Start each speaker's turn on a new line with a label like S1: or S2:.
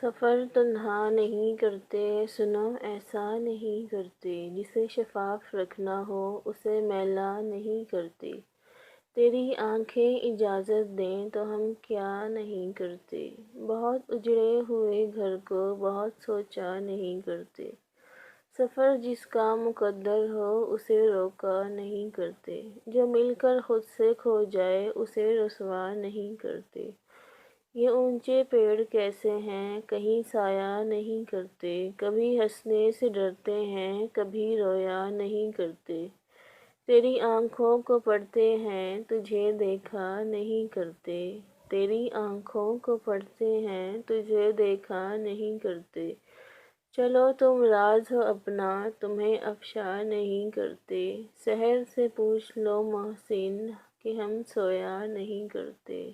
S1: سفر تنہا نہیں کرتے، سنو ایسا نہیں کرتے، جسے شفاف رکھنا ہو اسے میلا نہیں کرتے۔ تیری آنکھیں اجازت دیں تو ہم کیا نہیں کرتے، بہت اجڑے ہوئے گھر کو بہت سوچا نہیں کرتے۔ سفر جس کا مقدر ہو اسے روکا نہیں کرتے، جو مل کر خود سے کھو جائے اسے رسوا نہیں کرتے۔ یہ اونچے پیڑ کیسے ہیں کہیں سایہ نہیں کرتے، کبھی ہنسنے سے ڈرتے ہیں کبھی رویا نہیں کرتے۔ تیری آنکھوں کو پڑھتے ہیں تجھے دیکھا نہیں کرتے، تیری آنکھوں کو پڑھتے ہیں تجھے دیکھا نہیں کرتے۔ چلو تم راز ہو اپنا تمہیں افشا نہیں کرتے، سحر سے پوچھ لو محسن کہ ہم سویا نہیں کرتے۔